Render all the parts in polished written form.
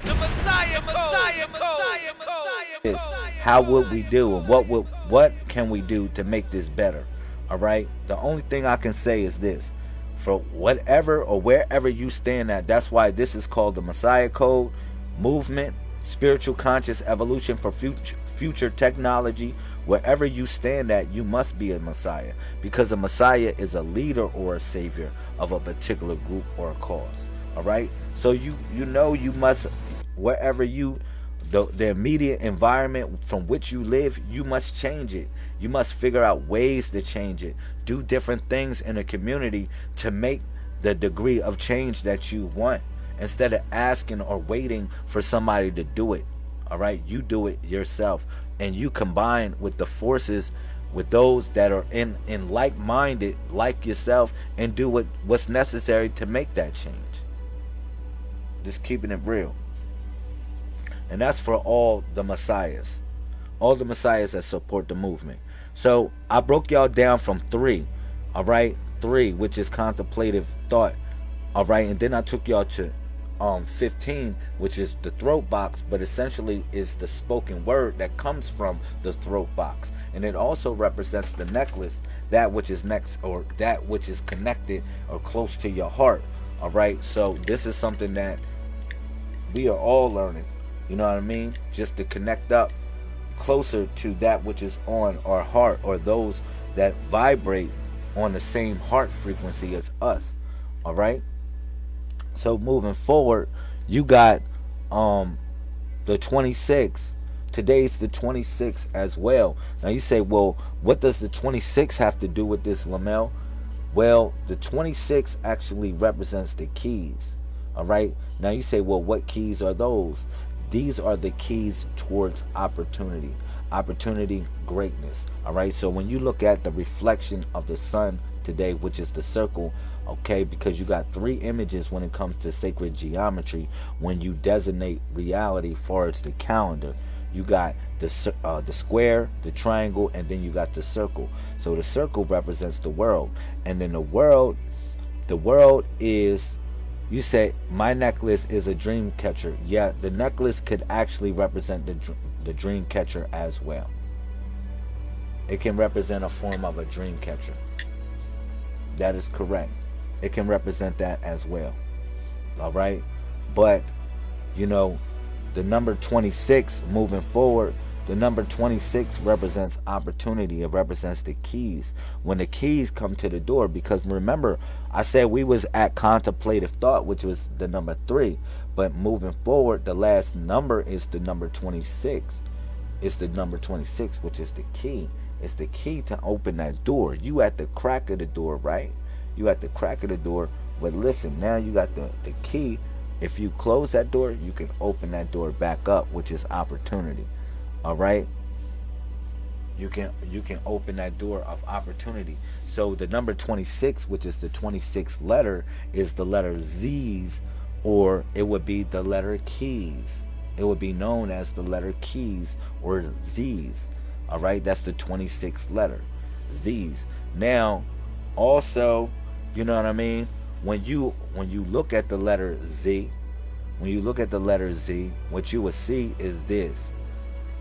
The Messiah Code. Is how would we do, and what can we do to make this better? All right. The only thing I can say is this: for whatever or wherever you stand at, that's why this is called the Messiah Code movement, spiritual conscious evolution for future technology. Wherever you stand at, you must be a Messiah, because a Messiah is a leader or a savior of a particular group or a cause. All right. So you must, wherever you, the immediate environment from which you live, you must change it. You must figure out ways to change it. Do different things in a community to make the degree of change that you want, instead of asking or waiting for somebody to do it. All right, you do it yourself, and you combine with the forces, with those that are in like-minded like yourself, and do what's necessary to make that change. Just keeping it real. And that's for all the messiahs. All the messiahs that support the movement. So I broke y'all down from 3. All right, 3, which is contemplative thought. All right, and then I took y'all to 15, which is the throat box, but essentially is the spoken word that comes from the throat box. And it also represents the necklace, that which is next, or that which is connected or close to your heart. All right, so this is something that we are all learning. You know what I mean? Just to connect up closer to that which is on our heart, or those that vibrate on the same heart frequency as us. All right. So moving forward, you got the 26. Today's the 26th as well. Now you say, well, what does the 26 have to do with this, Lamel? Well, the 26 actually represents the keys. All right. Now you say, well, what keys are those? These are the keys towards opportunity. Opportunity, greatness. All right. So when you look at the reflection of the sun today, which is the circle, okay, because you got 3 images when it comes to sacred geometry. When you designate reality far as the calendar, you got the square, the triangle, and then you got the circle. So the circle represents the world, and then the world is, you say my necklace is a dream catcher. Yeah, the necklace could actually represent the dream catcher as well. It can represent a form of a dream catcher. That is correct. It can represent that as well. All right. But, you know, the number 26 moving forward, the number 26 represents opportunity. It represents the keys. When the keys come to the door, because remember, I said we was at contemplative thought, which was the number 3. But moving forward, the last number is the number 26. It's the number 26, which is the key. It's the key to open that door. You at the crack of the door, right? You at the crack of the door. But listen, now you got the key. If you close that door, you can open that door back up, which is opportunity. All right? You can open that door of opportunity. So the number 26, which is the 26th letter, is the letter Z's, or it would be the letter keys. It would be known as the letter keys or Z's. All right? That's the 26th letter, Z's. Now, also, you know what I mean? When you look at the letter Z, what you will see is this.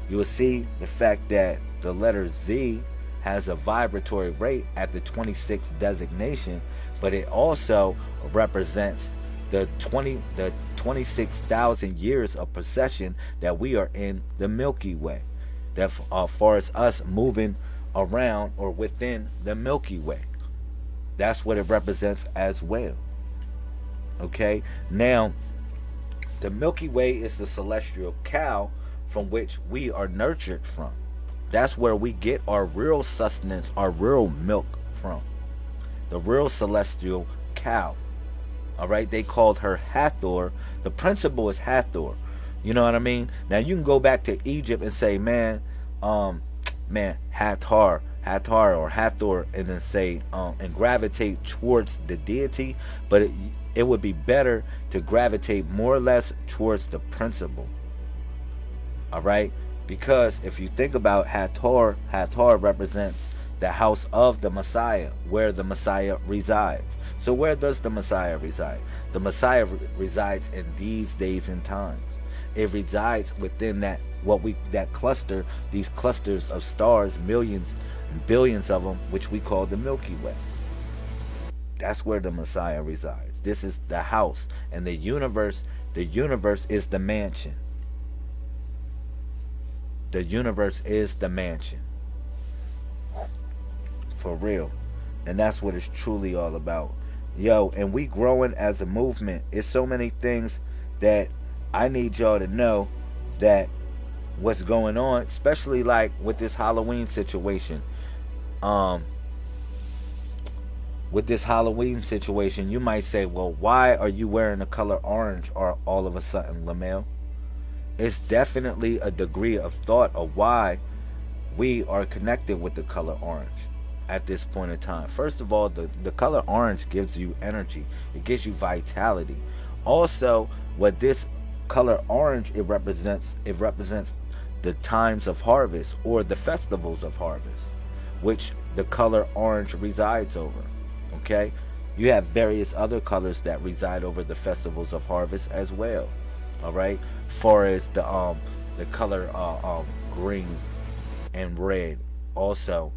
You will see the fact that the letter Z has a vibratory rate at the 26th designation, but it also represents the 26,000 years of procession that we are in the Milky Way. That far as us moving around or within the Milky Way. That's what it represents as well. Okay? Now, the Milky Way is the celestial cow from which we are nurtured from. That's where we get our real sustenance, our real milk from. The real celestial cow. All right? They called her Hathor. The principle is Hathor. You know what I mean? Now, you can go back to Egypt and say, man, Hathor, or Hathor, and then say and gravitate towards the deity, but it would be better to gravitate more or less towards the principle. All right, because if you think about Hathor represents the house of the Messiah, where the Messiah resides. So where does the Messiah reside? The Messiah resides in these days and times. It resides within that cluster, these clusters of stars, millions and billions of them, which we call the Milky Way. That's where the Messiah resides. This is the house, and the universe is the mansion. The universe is the mansion. For real. And that's what it's truly all about. Yo, and we growing as a movement. It's so many things that I need y'all to know that what's going on, especially like with this Halloween situation. With this Halloween situation, you might say, well, why are you wearing the color orange or all of a sudden, Lamel? It's definitely a degree of thought of why we are connected with the color orange at this point in time. First of all, the color orange gives you energy. It gives you vitality. Also, what this color orange, it represents the times of harvest or the festivals of harvest, which the color orange resides over. Okay, you have various other colors that reside over the festivals of harvest as well. All right, far as the color green and red, also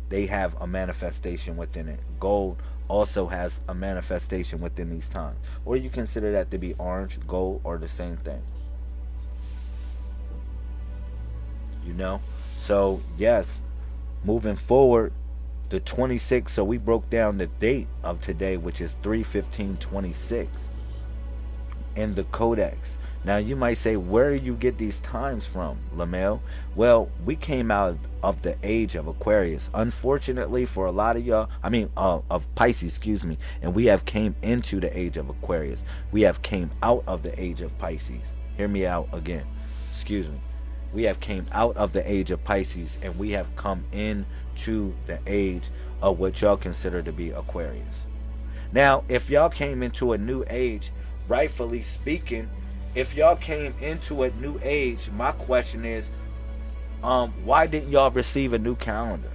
they have a manifestation within it. Gold also has a manifestation within these times, or you consider that to be orange, gold, or the same thing. You know, so yes, moving forward. The 26th, so we broke down the date of today, which is 3/15/26 in the Codex. Now you might say, where do you get these times from, Lamel? Well, we came out of the age of Aquarius. Unfortunately for a lot of y'all, of Pisces, excuse me, and we have came into the age of Aquarius. We have came out of the age of Pisces. Hear me out again. Excuse me. We have came out of the age of Pisces, and we have come into the age of what y'all consider to be Aquarius. Now, if y'all came into a new age, rightfully speaking, if y'all came into a new age, my question is, why didn't y'all receive a new calendar?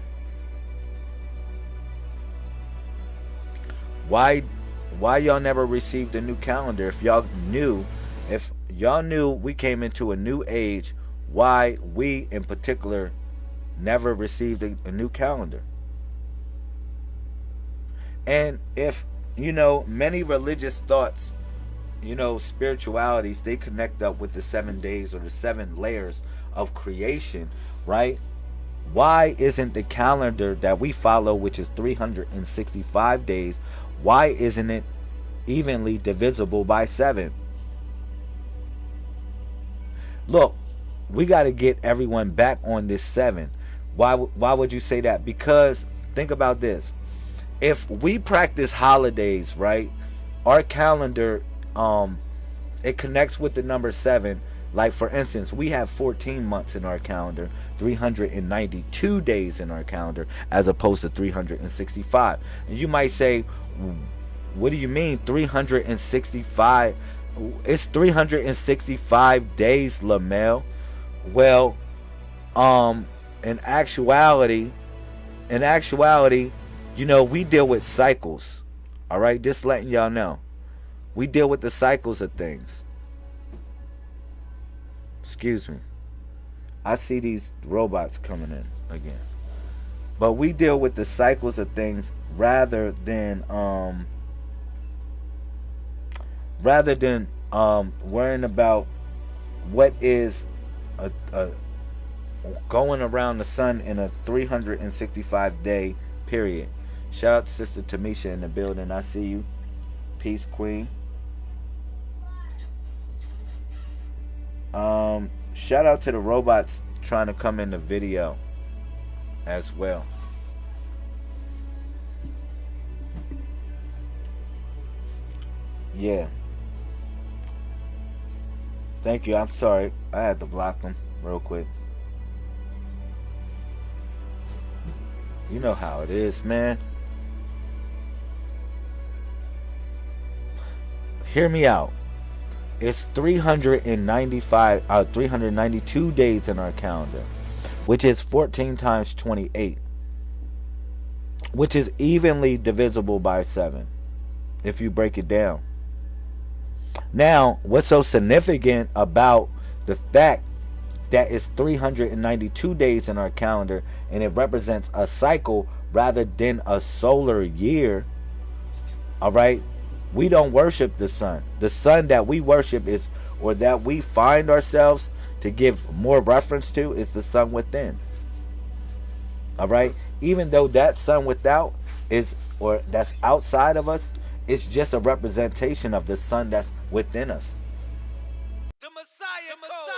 Why y'all never received a new calendar? If y'all knew we came into a new age, why we in particular never received a new calendar? And if many religious thoughts, spiritualities, they connect up with the 7 days or the 7 layers of creation, right? Why isn't the calendar that we follow, which is 365 days, why isn't it evenly divisible by 7? Look, we got to get everyone back on this 7. Why would you say that? Because think about this. If we practice holidays, right, our calendar, it connects with the number 7. Like, for instance, we have 14 months in our calendar, 392 days in our calendar, as opposed to 365. And you might say, what do you mean 365? It's 365 days, Lamel. Well, in actuality, we deal with cycles. All right, just letting y'all know, we deal with the cycles of things. Excuse me, I see these robots coming in again, but we deal with the cycles of things rather than worrying about what is going around the sun in a 365 day period. Shout out to Sister Tamisha in the building. I see you. Peace, Queen. Shout out to the robots trying to come in the video as well. Yeah. Thank you. I'm sorry. I had to block them real quick. You know how it is, man. Hear me out. It's 392 days in our calendar, which is 14 times 28, which is evenly divisible by 7 if you break it down. Now, what's so significant about The fact that it's 392 days in our calendar and it represents a cycle rather than a solar year, all right, we don't worship the sun. The sun that we worship is, or that we find ourselves to give more reference to, is the sun within. All right, even though that sun without is, or that's outside of us, it's just a representation of the sun that's within us. The Messiah code.